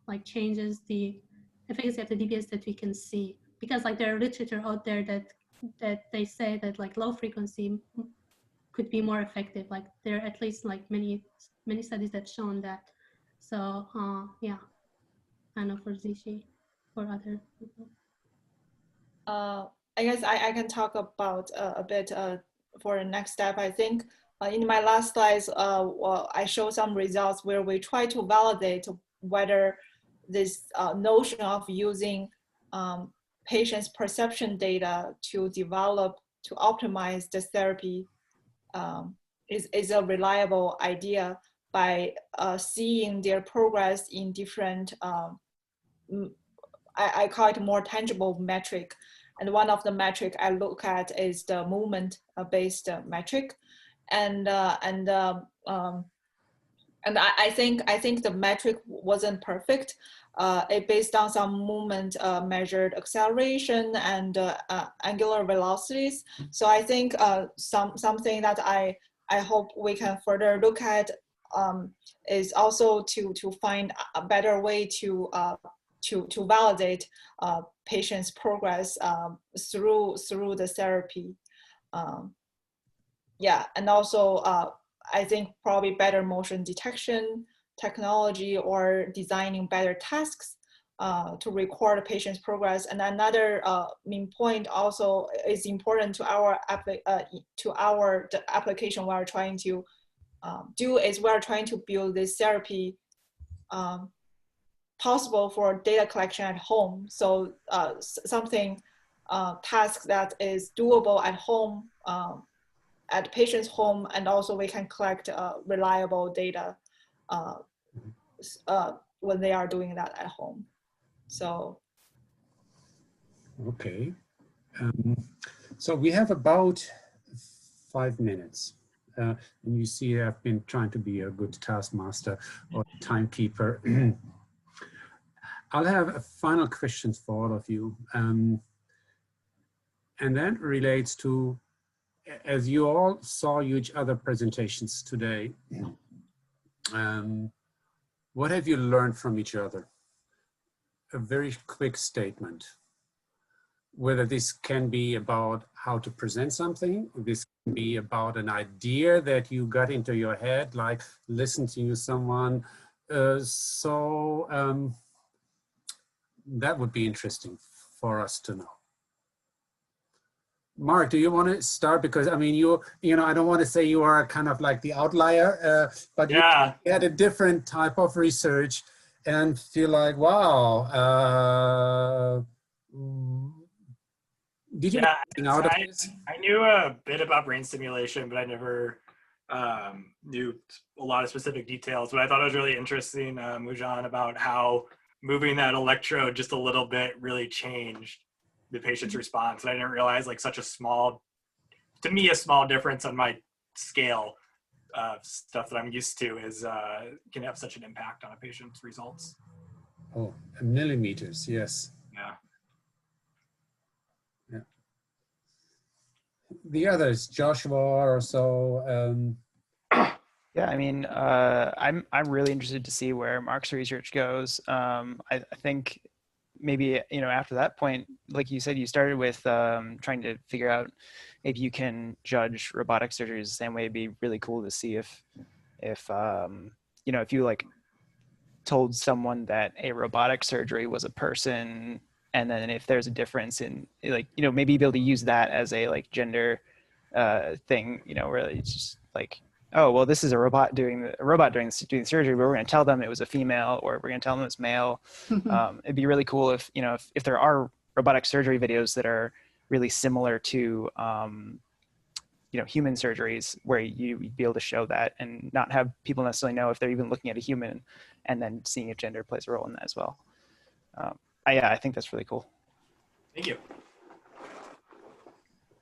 like changes the efficacy of the DBS that we can see. Because like there are literature out there that they say that like low frequency could be more effective. Like there are at least like many studies that shown that. So yeah, I know for Zishi, for other people. I guess I can talk about a bit for the next step. I think in my last slides, well, I show some results where we try to validate whether this notion of using patients' perception data to optimize the therapy is a reliable idea by seeing their progress in different, I call it more tangible metric. And one of the metric I look at is the movement-based metric, and I think the metric wasn't perfect. It based on some movement measured acceleration and angular velocities. So I think something that I hope we can further look at is also to find a better way to validate patients' progress through the therapy. Yeah, and also I think probably better motion detection technology or designing better tasks to record a patient's progress. And another main point also is important to the application we're trying to do is we're trying to build this therapy possible for data collection at home. So something task that is doable at home, at patient's home, and also we can collect reliable data when they are doing that at home. So. Okay. So we have about 5 minutes. And you see I've been trying to be a good taskmaster or timekeeper. I'll have a final question for all of you. And that relates to, as you all saw each other presentations today, what have you learned from each other? A very quick statement. Whether this can be about how to present something, this can be about an idea that you got into your head, like listening to someone. That would be interesting for us to know. Mark, do you want to start? Because I mean, you know, I don't want to say you are kind of like the outlier, but yeah, you had a different type of research and feel like, wow. Did you yeah, get out of this? I knew a bit about brain stimulation, but I never knew a lot of specific details. But I thought it was really interesting, Mujan, about how moving that electrode just a little bit really changed the patient's response. And I didn't realize like such a small difference on my scale of stuff that I'm used to is can have such an impact on a patient's results. Oh, millimeters, yes. Yeah. the others, Joshua or so? Yeah, I mean, I'm really interested to see where Mark's research goes. I think maybe, you know, after that point, like you said, you started with trying to figure out if you can judge robotic surgeries the same way. It'd be really cool to see if you know, if you like told someone that a robotic surgery was a person, and then if there's a difference in, like, you know, maybe be able to use that as a like gender thing, you know, where it's just like, oh, well, this is a robot doing the surgery, but we're going to tell them it was a female, or we're going to tell them it's male. It'd be really cool if, you know, if there are robotic surgery videos that are really similar to you know, human surgeries, where you'd be able to show that and not have people necessarily know if they're even looking at a human, and then seeing if gender plays a role in that as well. Yeah, I think that's really cool. Thank you.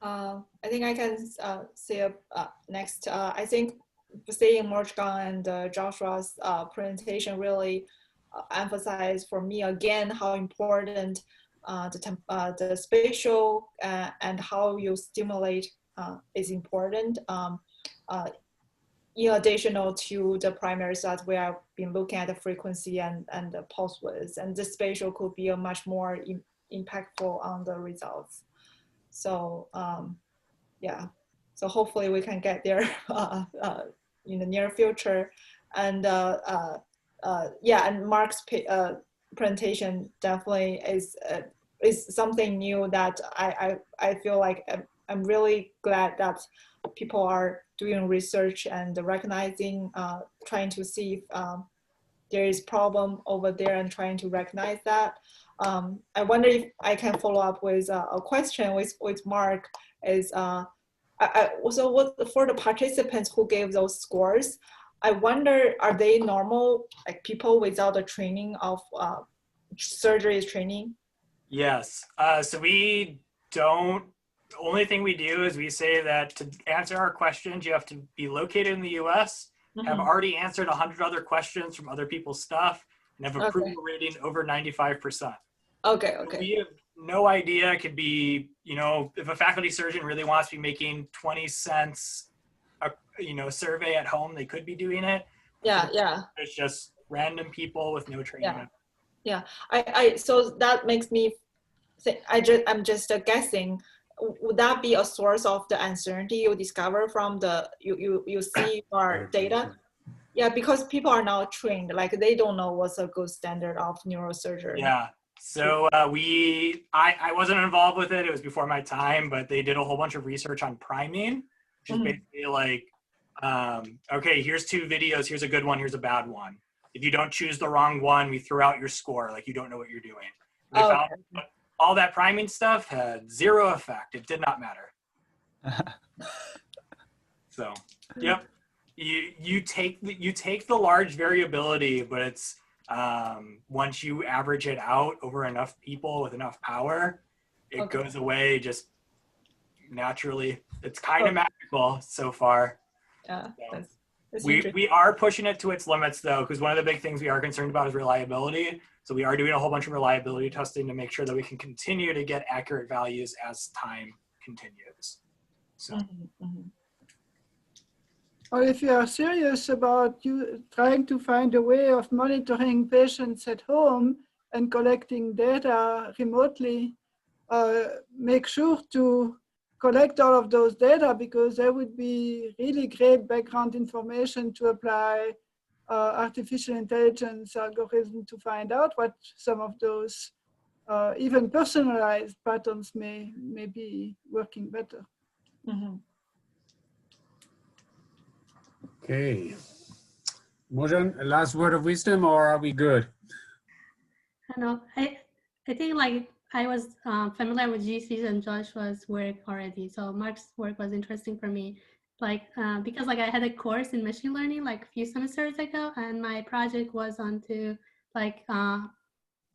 I think I can say next. I think seeing Morgan and Joshua's presentation really emphasized for me again how important the spatial and how you stimulate is important. In addition to the primaries that we have been looking at the frequency and the pulse width, and the spatial could be a much more impactful on the results. So yeah, so hopefully we can get there in the near future. And yeah, and Mark's presentation definitely is something new that I feel like I'm really glad that people are doing research and recognizing, trying to see if there is problem over there and trying to recognize that. I wonder if I can follow up with a question with Mark. Is so what for the participants who gave those scores, I wonder, are they normal, like people without the training of surgery training? Yes. So we don't. The only thing we do is we say that to answer our questions, you have to be located in the U.S., have already answered 100 other questions from other people's stuff, and have approval rating over 95%. Okay. We have no idea. It could be, you know, if a faculty surgeon really wants to be making 20 cents a, you know, survey at home, they could be doing it. Yeah. It's just random people with no training. Yeah. So that makes me think, I'm just guessing, would that be a source of the uncertainty you discover from the you see our data? Yeah, because people are not trained, like they don't know what's a good standard of neurosurgery. Yeah. So I wasn't involved with it. It was before my time, but they did a whole bunch of research on priming, which is basically like, okay, here's 2 videos. Here's a good one. Here's a bad one. If you don't choose the wrong one, we throw out your score. Like, you don't know what you're doing. They found all that priming stuff had 0 effect. It did not matter. So, yep. You take the large variability, but it's once you average it out over enough people with enough power, it goes away just naturally. It's kind of magical so far. Yeah, so that's we are pushing it to its limits though, because one of the big things we are concerned about is reliability. So we are doing a whole bunch of reliability testing to make sure that we can continue to get accurate values as time continues. So. Or if you are serious about you trying to find a way of monitoring patients at home and collecting data remotely, make sure to collect all of those data, because there would be really great background information to apply artificial intelligence algorithm to find out what some of those even personalized patterns may be working better. Okay. Mojan, last word of wisdom, or are we good? I don't know. I think like I was familiar with GC's and Joshua's work already. So Mark's work was interesting for me. Like, because like I had a course in machine learning like a few semesters ago, and my project was on to like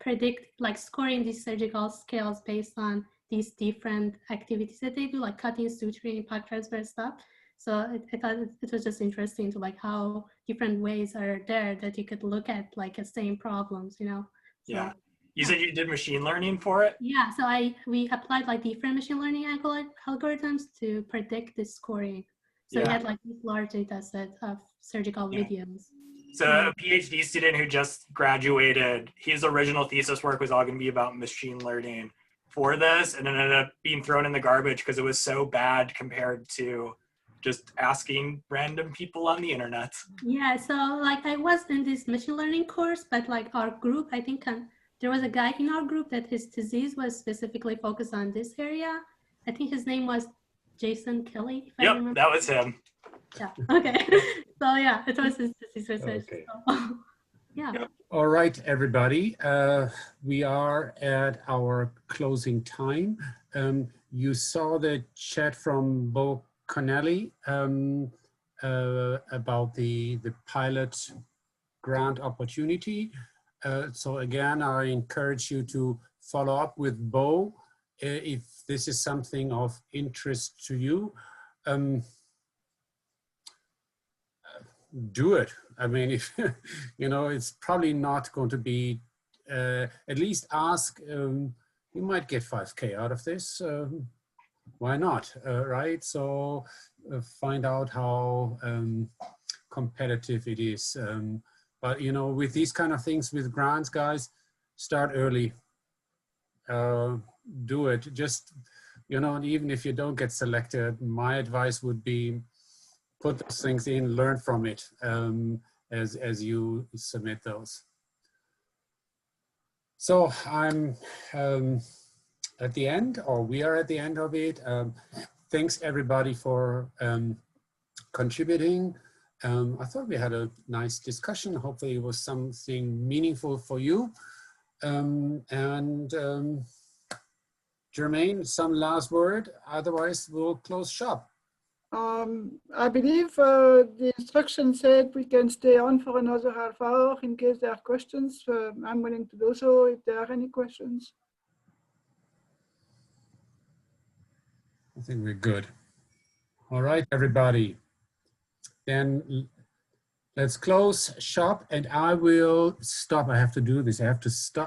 predict, like scoring these surgical scales based on these different activities that they do, like cutting, suturing, impact transfer stuff. So I thought it was just interesting to like how different ways are there that you could look at like the same problems, you know? So, yeah. You said you did machine learning for it? Yeah, so we applied like different machine learning algorithms to predict the scoring. So we Yeah. had like this large data set of surgical videos. So a PhD student who just graduated, his original thesis work was all going to be about machine learning for this, and it ended up being thrown in the garbage because it was so bad compared to just asking random people on the internet. Yeah, so like I was in this machine learning course, but like our group, I think there was a guy in our group that his disease was specifically focused on this area. I think his name was Jason Kelly. If I remember. That was him. Yeah. Okay. So yeah, it was his disease research. Okay. So, yeah. Yep. All right, everybody. We are at our closing time. You saw the chat from Bo Connelly about the pilot grant opportunity. So again, I encourage you to follow up with Bo if this is something of interest to you. Do it. I mean, if you know, it's probably not going to be, at least ask, you might get 5K out of this. Why not, right? So find out how competitive it is. But, you know, with these kind of things, with grants, guys, start early. Do it. Just, you know, even if you don't get selected, my advice would be put those things in, learn from it as you submit those. So I'm at the end, or we are at the end of it. Thanks everybody for contributing. I thought we had a nice discussion. Hopefully it was something meaningful for you. Jermaine, some last word, otherwise we'll close shop. I believe the instruction said we can stay on for another half hour in case there are questions. I'm willing to do so if there are any questions. I think we're good. All right, everybody. Then let's close shop and I will stop. I have to do this. I have to stop.